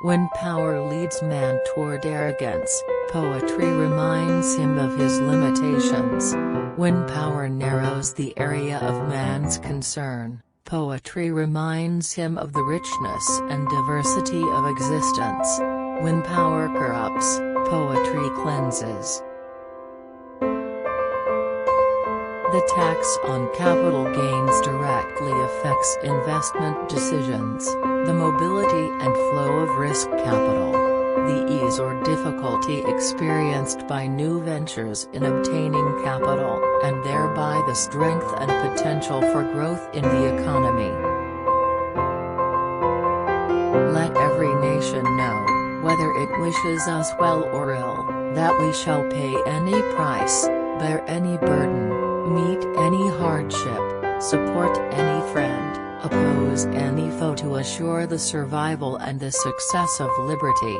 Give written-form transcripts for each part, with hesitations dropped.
When power leads man toward arrogance, poetry reminds him of his limitations. When power narrows the area of man's concern, poetry reminds him of the richness and diversity of existence. When power corrupts, poetry cleanses. The tax on capital gains directly affects investment decisions, the mobility and flow of risk capital, the ease or difficulty experienced by new ventures in obtaining capital, and thereby the strength and potential for growth in the economy. Let every nation know, whether it wishes us well or ill, that we shall pay any price, bear any burden, meet any hardship, support any friend, oppose any foe to assure the survival and the success of liberty.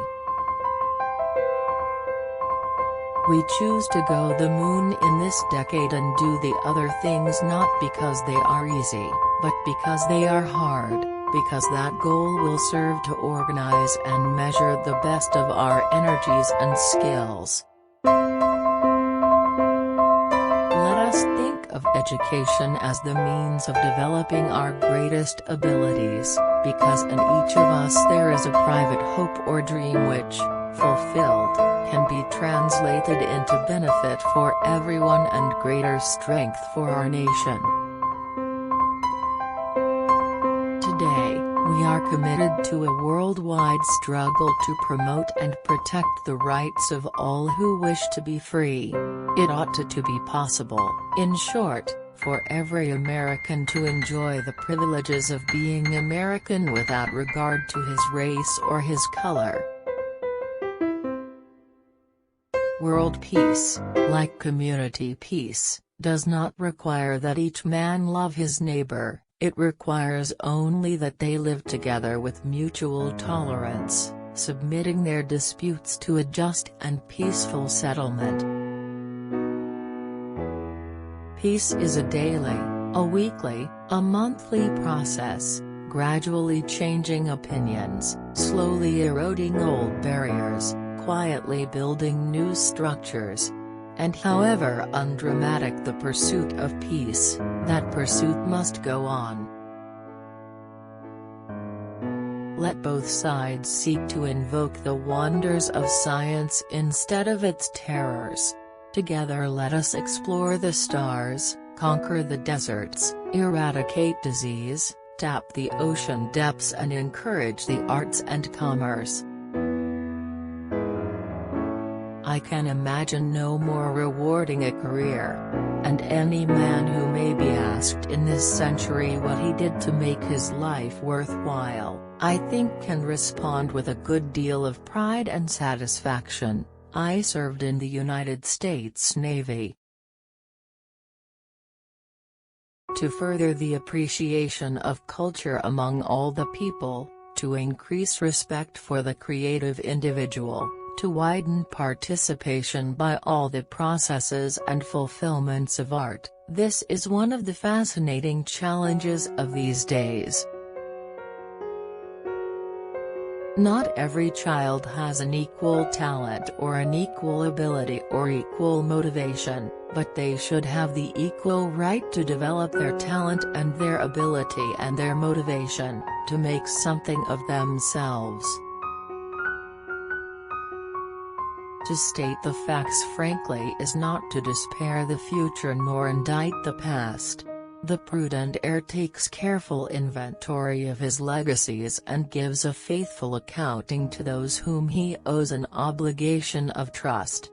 We choose to go the moon in this decade and do the other things not because they are easy, but because they are hard, because that goal will serve to organize and measure the best of our energies and skills. Let us think of education as the means of developing our greatest abilities, because in each of us there is a private hope or dream which, fulfilled, can be translated into benefit for everyone and greater strength for our nation. Today, we are committed to a worldwide struggle to promote and protect the rights of all who wish to be free. It ought to be possible, in short, for every American to enjoy the privileges of being American without regard to his race or his color. World peace, like community peace, does not require that each man love his neighbor, it requires only that they live together with mutual tolerance, submitting their disputes to a just and peaceful settlement. Peace is a daily, a weekly, a monthly process, gradually changing opinions, slowly eroding old barriers, quietly building new structures. And however undramatic the pursuit of peace, that pursuit must go on. Let both sides seek to invoke the wonders of science instead of its terrors. Together let us explore the stars, conquer the deserts, eradicate disease, tap the ocean depths and encourage the arts and commerce. I can imagine no more rewarding a career. And any man who may be asked in this century what he did to make his life worthwhile, I think can respond with a good deal of pride and satisfaction, I served in the United States Navy. To further the appreciation of culture among all the people, to increase respect for the creative individual, to widen participation by all the processes and fulfillments of art, this is one of the fascinating challenges of these days. Not every child has an equal talent or an equal ability or equal motivation, but they should have the equal right to develop their talent and their ability and their motivation, to make something of themselves. To state the facts frankly is not to despair the future nor indict the past. The prudent heir takes careful inventory of his legacies and gives a faithful accounting to those whom he owes an obligation of trust.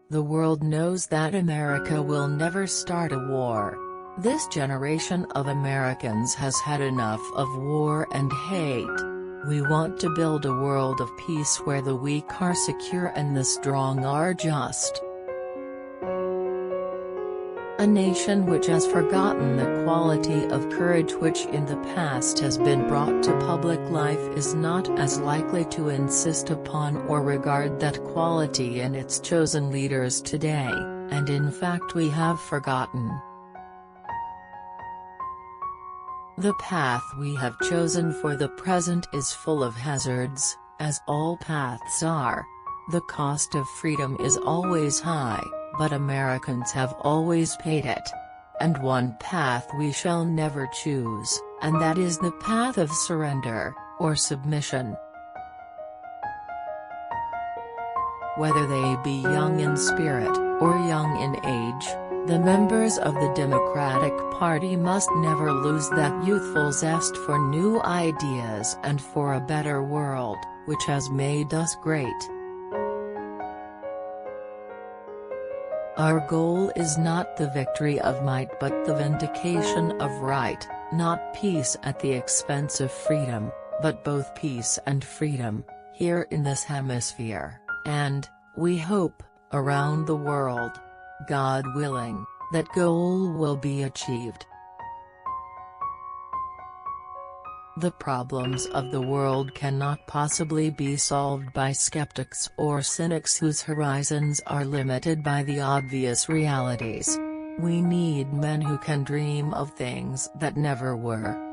The world knows that America will never start a war. This generation of Americans has had enough of war and hate. We want to build a world of peace where the weak are secure and the strong are just. A nation which has forgotten the quality of courage which in the past has been brought to public life is not as likely to insist upon or regard that quality in its chosen leaders today, and in fact we have forgotten. The path we have chosen for the present is full of hazards, as all paths are. The cost of freedom is always high, but Americans have always paid it. And one path we shall never choose, and that is the path of surrender, or submission. Whether they be young in spirit, or young in age, the members of the Democratic Party must never lose that youthful zest for new ideas and for a better world, which has made us great. Our goal is not the victory of might but the vindication of right, not peace at the expense of freedom, but both peace and freedom, here in this hemisphere, and, we hope, around the world. God willing, that goal will be achieved. The problems of the world cannot possibly be solved by skeptics or cynics whose horizons are limited by the obvious realities. We need men who can dream of things that never were.